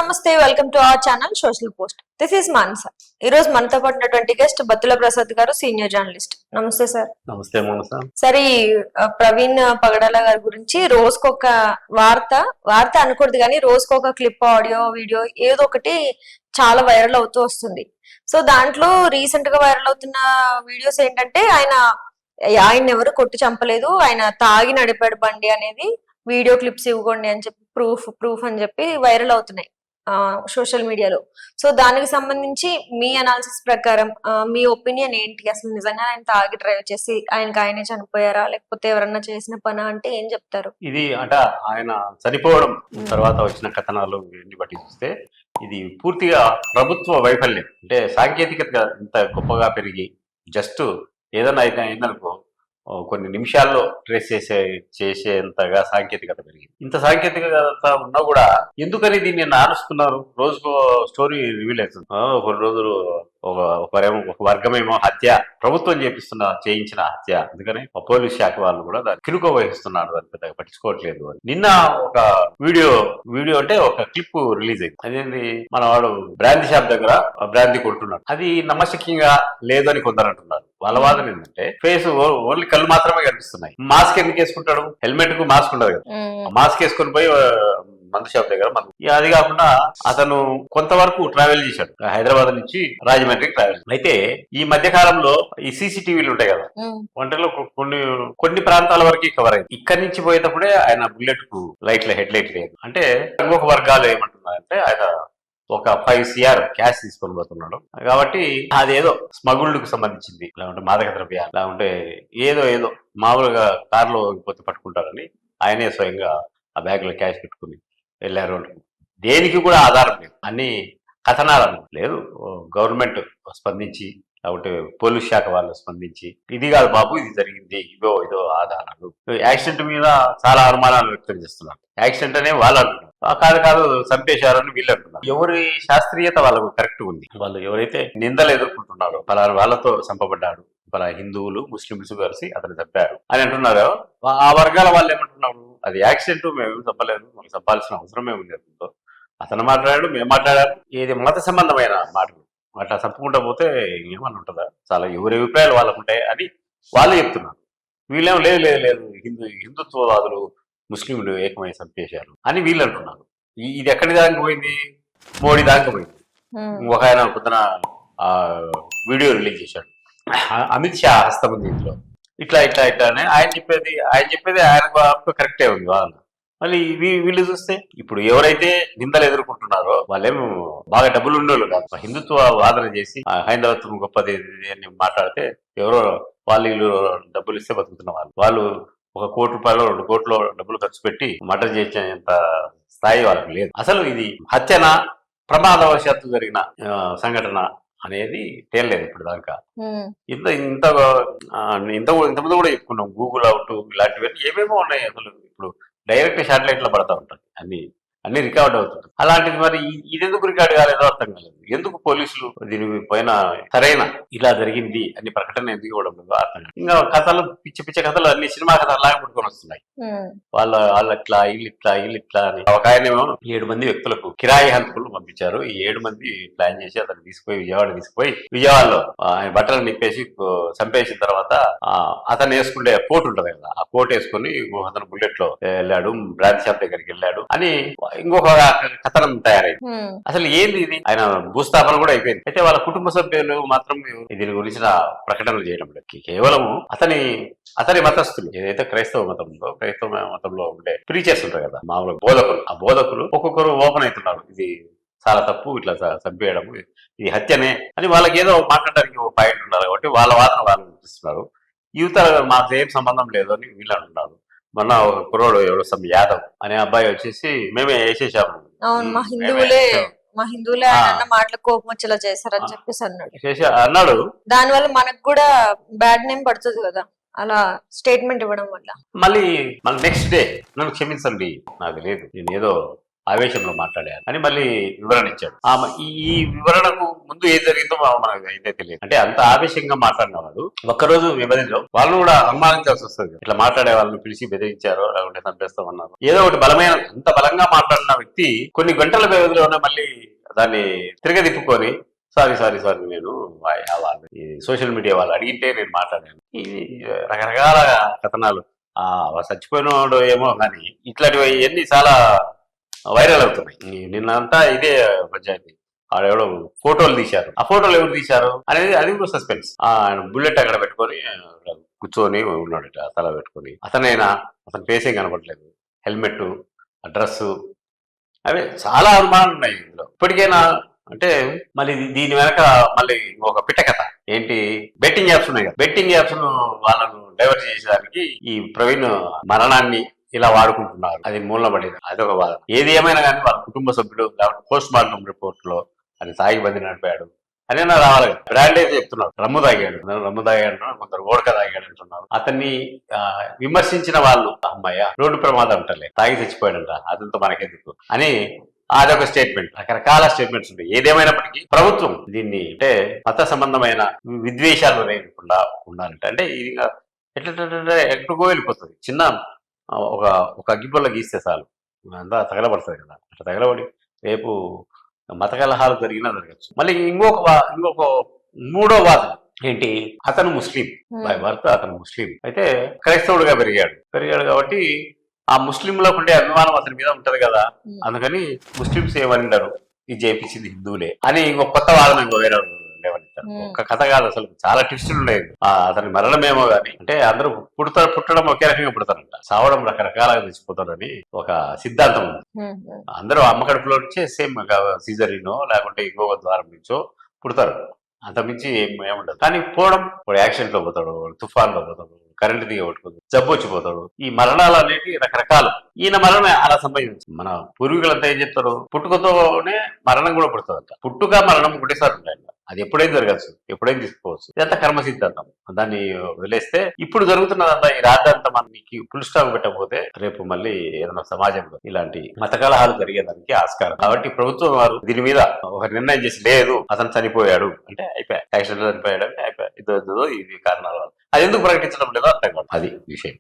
నమస్తే, welcome to our channel social post. This is Manasa. ఈ రోజు మనతో పాటు ఉన్నటువంటి గెస్ట్ బత్తుల ప్రసాద్ గారు, సీనియర్ జర్నలిస్ట్. నమస్తే సార్. నమస్తే మానస. సార్, ఈ ప్రవీణ్ పగడాల గారి గురించి రోజుకొక వార్త అనకూడదు కానీ రోజుకొక క్లిప్, ఆడియో, వీడియో ఏదో ఒకటి చాలా వైరల్ అవుతూ వస్తుంది. సో దాంట్లో రీసెంట్ గా వైరల్ అవుతున్న వీడియోస్ ఏంటంటే ఆయన ఎవరు కొట్టి చంపలేదు, ఆయన తాగి నడిపాడు బండి అనేది వీడియో క్లిప్స్ ఇవ్వండి అని చెప్పి ప్రూఫ్ అని చెప్పి వైరల్ అవుతున్నాయి సోషల్ మీడియాలో. సో దానికి సంబంధించి మీ అనాలిసిస్ ప్రకారం మీ ఒపీనియన్ ఏంటి? అసలు నిజంగా ఆయన తాగి డ్రైవ్ చేసి ఆయనే చనిపోయారా, లేకపోతే ఎవరన్నా చేసిన పనా అంటే ఏం చెప్తారు? ఇది అంటే ఆయన చనిపోవడం తర్వాత వచ్చిన కథనాలు బట్టి చూస్తే ఇది పూర్తిగా ప్రభుత్వ వైఫల్యం. అంటే సాంకేతికత ఇంత గొప్పగా పెరిగి జస్ట్ ఏదైనా అయిందనుకో కొన్ని నిమిషాల్లో ట్రేస్ చేసేంతగా సాంకేతికత పెరిగింది. ఇంత సాంకేతికత ఉన్నా కూడా ఎందుకని దీన్ని నానుస్తున్నారు? రోజుకో స్టోరీ రివీల్ అవుతుంది. కొన్ని రోజులు ఒక వర్గమేమో హత్య, ప్రభుత్వం చేయించిన హత్య, అందుకని పోలీస్ శాఖ వాళ్ళు కూడా దాన్ని కిరుక వహిస్తున్నారు, దాన్ని పెద్దగా పట్టించుకోవట్లేదు అని. నిన్న ఒక వీడియో అంటే ఒక క్లిప్ రిలీజ్ అయింది. అదేంటి, మన వాడు బ్రాందీ షాప్ దగ్గర బ్రాందీ కొడుతున్నాడు. అది నమ్మశక్యంగా లేదని కొందరు అంటున్నారు. వాళ్ళ వాదన ఏంటంటే ఫేస్ ఓన్లీ కళ్ళు మాత్రమే కనిపిస్తున్నాయి. మాస్క్ ఎందుకు వేసుకుంటాడు? హెల్మెట్ కు మాస్క్ ఉండదు కదా. మాస్క్ వేసుకుని పోయి మందు షాప్ దగ్గర అది కాకుండా అతను కొంతవరకు ట్రావెల్ చేశాడు, హైదరాబాద్ నుంచి రాజమండ్రికి ట్రావెల్. అయితే ఈ మధ్య కాలంలో ఈ సీసీటీవీలు ఉంటాయి కదా, వంటలో కొన్ని ప్రాంతాల వరకు కవర్ అయింది. ఇక్కడి నుంచి పోయేటప్పుడే ఆయన బుల్లెట్ కు హెడ్ లైట్ లేదు. అంటే ఇంకొక వర్గాలు ఏమంటున్నారంటే ఆయన ఒక 5 CR క్యాష్ తీసుకొని పోతున్నాడు కాబట్టి అదేదో స్మగుల్డ్కు సంబంధించింది, లేకుంటే మాదక ద్రవ్యాలు, లేకుంటే ఏదో మామూలుగా కారులో పోతే పట్టుకుంటారని ఆయనే స్వయంగా ఆ బ్యాగ్ లో క్యాష్ పెట్టుకుని వెళ్ళారు. దేనికి కూడా ఆధారం లేదు, అన్ని కథనాలను లేదు. గవర్నమెంట్ స్పందించి, లేకుంటే పోలీస్ శాఖ వాళ్ళు స్పందించి ఇది కాదు బాబు ఇది జరిగింది, ఇదో ఆధారాలు. యాక్సిడెంట్ మీద చాలా అనుమానాలు వ్యక్తం చేస్తున్నారు. యాక్సిడెంట్ అనే వాళ్ళు అంటున్నారు, కాదు చంపేశారని వీళ్ళు అంటున్నారు. ఎవరి శాస్త్రీయత వాళ్ళకు కరెక్ట్ ఉంది. వాళ్ళు ఎవరైతే నిందలు ఎదుర్కొంటున్నారో పలానా వాళ్ళతో చంపబడ్డాడు, పలా హిందువులు ముస్లింస్ కలిసి అతను చంపారు అని అంటున్నారో ఆ వర్గాల వాళ్ళు ఏమంటున్నారు, అది యాక్సిడెంట్, మేము చంపలేదు, మనకు చంపాల్సిన అవసరమే ఉంది. అతను మాట్లాడాడు, మేము మాట్లాడారు, ఇది మత సంబంధమైన మాటలు. అట్లా చంపుకుంటా పోతే ఏమన్నా ఉంటుందా? చాలా ఎవరి అభిప్రాయాలు వాళ్ళకు ఉంటాయి అని వాళ్ళు చెప్తున్నారు. వీళ్ళేమో లేదు హిందుత్వవాదులు ముస్లింలు ఏకమై చంపేశారు అని వీళ్ళు అంటున్నారు. ఇది ఎక్కడి దాకా పోయింది? మోడీ దాకా పోయింది. ఒక ఆయన పొద్దున వీడియో రిలీజ్ చేశాడు, అమిత్ షా హస్తం ఉంది ఇంట్లో, ఇట్లా అని ఆయన చెప్పేది ఆయన కరెక్టే ఉంది వాళ్ళ. మళ్ళీ వీళ్ళు చూస్తే ఇప్పుడు ఎవరైతే నిందలు ఎదుర్కొంటున్నారో వాళ్ళేమో బాగా డబ్బులు ఉండేవాళ్ళు కాదు. హిందుత్వ వాదన చేసి హైందవత్వం గొప్పది అని మాట్లాడితే ఎవరో వీళ్ళు డబ్బులు ఇస్తే బతుకుతున్న వాళ్ళు 1 కోటి రూపాయలు 2 కోట్ల డబ్బులు ఖర్చు పెట్టి మర్డర్ చేసేంత స్థాయి వాళ్ళకి లేదు. అసలు ఇది హత్యనా, ప్రమాదవశాత్తు జరిగిన సంఘటన అనేది తేలలేదు ఇప్పుడు దాకా. ఇంతకుముందు కూడా చెప్పుకున్నాం, గూగుల్ అవుట్ ఇలాంటివన్నీ ఏమేమో ఉన్నాయి. అసలు ఇప్పుడు డైరెక్ట్ శాటిలైట్ లో పడతా ఉంటాయి, అన్ని రికార్డ్ అవుతుంది. అలాంటిది మరి ఇది ఎందుకు రికార్డ్ కాలేదో అర్థం కాలేదు. ఎందుకు పోలీసులు దీని పైన సరైన ఇలా జరిగింది అని ప్రకటన ఎందుకు ఇవ్వడం లేదో అర్థం కాదు. ఇంకా కథలు పిచ్చి కథలు అన్ని సినిమా కథలు లాగా పుట్టుకొని వస్తున్నాయి. వాళ్ళు ఇట్లా అని. ఒక ఆయనేమో 7 మంది వ్యక్తులకు కిరాయి హంతకులు పంపించారు. ఈ 7 మంది ప్లాన్ చేసి అతను విజయవాడలో ఆయన బట్టలు నిప్పేసి చంపేసిన తర్వాత అతను వేసుకుంటే కోట్ ఉంటది కదా, ఆ కోట్ వేసుకుని అతను బుల్లెట్ లో వెళ్ళాడు, బ్రాంచ్ షాప్ దగ్గరికి వెళ్ళాడు అని ఇంకొక కథనం తయారైంది. అసలు ఏంది ఇది? ఆయన భూస్థాపన కూడా అయిపోయింది. అయితే వాళ్ళ కుటుంబ సభ్యులు మాత్రం దీని గురించిన ప్రకటనలు చేయడం లేదు. కేవలం అతని మతస్థులు, ఏదైతే క్రైస్తవ మతంలో ఉండే ప్రీచర్స్ ఉంటారు కదా, మామూలు ఆ బోధకులు ఒక్కొక్కరు ఓపెన్ అవుతున్నారు, ఇది చాలా తప్పు, ఇట్లా చంపేయడం, ఇది హత్యనే అని. వాళ్ళకి ఏదో మాట్లాడడానికి ఒక పాయింట్ ఉండాలి కాబట్టి వాళ్ళ వాదన వాళ్ళు చూపిస్తున్నారు. యువత మాకు ఏం సంబంధం లేదు అని వీళ్ళు అంటున్నారు. మొన్న ఒక కుర్రోడు ఎవడో యాదవ్ అనే అబ్బాయి వచ్చేసి మేమే వేసేసాము, మా హిందువులే ఆయన మాటలు కోపం వచ్చేలా చేశారని చెప్పేసి అన్నాడు. దానివల్ల మనకు కూడా బ్యాడ్ నేమ్ పడుతుంది కదా అలా స్టేట్మెంట్ ఇవ్వడం వల్ల. మళ్ళీ నెక్స్ట్ డే నన్ను క్షమించండి, నాకు లేదు, నేను ఏదో ఆవేశంలో మాట్లాడాను అని మళ్ళీ వివరణ ఇచ్చాడు. ఈ వివరణకు ముందు ఏం జరిగిందో మనకు అయితే తెలియదు. అంటే అంత ఆవేశంగా మాట్లాడిన వాడు ఒక్కరోజు వ్యవధిలో వాళ్ళను కూడా అనుమానించాల్సి వస్తుంది. ఇట్లా మాట్లాడే వాళ్ళని పిలిచి బెదిరించారో లేకుంటే చంపేస్తామన్నారు, ఏదో ఒకటి బలమైన అంత బలంగా మాట్లాడిన వ్యక్తి కొన్ని గంటల వ్యవధిలోనే మళ్ళీ దాన్ని తిరగదిప్పుకొని సారీ నేను వాళ్ళు ఈ సోషల్ మీడియా వాళ్ళు అడిగితే నేను మాట్లాడాను. ఇది రకరకాల కథనాలు చచ్చిపోయినోడు ఏమో కానీ ఇట్లాంటివి ఎన్ని చాలా వైరల్ అవుతున్నాయి. నిన్నంతా ఇదే పంచాయతీ. ఆడెవడో ఫోటోలు తీశారు, ఆ ఫోటోలు ఎవరు తీశారు అనేది అది కూడా సస్పెన్స్. ఆయన బుల్లెట్ అక్కడ పెట్టుకొని కూర్చొని ఉన్నాడు తల పెట్టుకొని. అతనైనా అతని ఫేసే కనపడలేదు, హెల్మెట్, డ్రెస్సు, అవి చాలా అనుమానాలు ఉన్నాయి ఇందులో. ఇప్పటికైనా అంటే మళ్ళీ దీని వెనక మళ్ళీ ఒక పిట్ట కథ ఏంటి, బెట్టింగ్ యాప్స్ ఉన్నాయి కదా, బెట్టింగ్ యాప్స్ ను వాళ్ళను డైవర్ట్ చేసేదానికి ఈ ప్రవీణ్ మరణాన్ని ఇలా వాడుకుంటున్నారు. అది మూలపడేది, అదొక బాధ. ఏది ఏమైనా కానీ వాళ్ళ కుటుంబ సభ్యులు లేకపోతే పోస్ట్ మార్టం రిపోర్ట్ లో అది తాగి బంది నడిపాడు అని రావాలి కదా. బ్రాండేజ్ చెప్తున్నారు, రమ్ము తాగాడు కొందరు ఓడక తాగాడు అంటున్నారు. అతన్ని విమర్శించిన వాళ్ళు అమ్మాయ రోడ్డు ప్రమాదం అంటలే, తాగి చచ్చిపోయాడంట, అదంతా మనకెందుకు అని అదొక స్టేట్మెంట్. రకరకాల స్టేట్మెంట్స్ ఉంటాయి. ఏదేమైనప్పటికీ ప్రభుత్వం దీన్ని అంటే మత సంబంధమైన విద్వేషాలు లేకుండా ఉండాలంటే అంటే ఇది ఎట్లా ఎక్కడికో వెళ్ళిపోతుంది. చిన్న ఒక అగ్గిపుల్ల గీస్తే చాలు అంతా తగలబడుతుంది కదా. అట్లా తగలబడి రేపు మత కలహాలు జరిగినా జరగచ్చు. మళ్ళీ ఇంకొక మూడో వాదన ఏంటి, అతను ముస్లిం, బై బర్త్ అతను ముస్లిం అయితే క్రైస్తవుడుగా పెరిగాడు కాబట్టి ఆ ముస్లింలకు ఉండే అభిమానం అతని మీద ఉంటది కదా, అందుకని ముస్లింస్ ఏమనింటారు ఇది చేయించింది హిందువులే అని ఇంకొక కొత్త వాదన వేరే లేవనిస్తారు. ఒక్క కథ కాదు, అసలు చాలా ట్విస్టులు ఉన్నాయి. అతని మరణమేమో గాని అంటే అందరూ పుట్టడం ఒకే రకంగా పుడతారంట, సావడం రకరకాలుగా తెచ్చిపోతారని ఒక సిద్ధాంతం ఉంది. అందరూ అమ్మ కడుపులో నుంచే సేమ్ సీజరినో లేకుంటే ఇంకొక ద్వారం నుంచో పుడతారు, అంతమించి ఏముండదు. కానీ పోవడం, వాడు యాక్సిడెంట్ లో పోతాడు, తుఫాన్ లో పోతాడు, కరెంటు దిగ కొట్టుకుంది, జబ్బు వచ్చిపోతాడు. ఈ మరణాలు అనేవి రకరకాలు. ఈయన మరణం అలా సంభవించింది. మన పూర్వీకులంతా ఏం చెప్తారు, పుట్టుకతోనే మరణం కూడా పుడుతుందంట. పుట్టుక మరణం ఒకటేసారి ఉంటాయి, అది ఎప్పుడైనా జరగచ్చు, ఎప్పుడైనా తీసుకోవచ్చు. ఇదంతా కర్మ సిద్ధాంతం. దాన్ని వదిలేస్తే ఇప్పుడు జరుగుతున్నదంతా ఈ రాద్దంతా మనకి ఫుల్ స్టాప్ పెట్టకపోతే రేపు మళ్ళీ ఏదైనా సమాజంలో ఇలాంటి మత కలహాలు జరిగేదానికి ఆస్కారం. కాబట్టి ప్రభుత్వం వారు దీని మీద ఒక నిర్ణయం చేసి, లేదు అతను చనిపోయాడు అంటే అయిపోయా, యాక్సిడెంట్ చనిపోయాడు అంటే అయిపోయా, ఇది కారణాలు అది ఎందుకు ప్రకటించడం లేదో అర్థం కాదు, అది విషయం.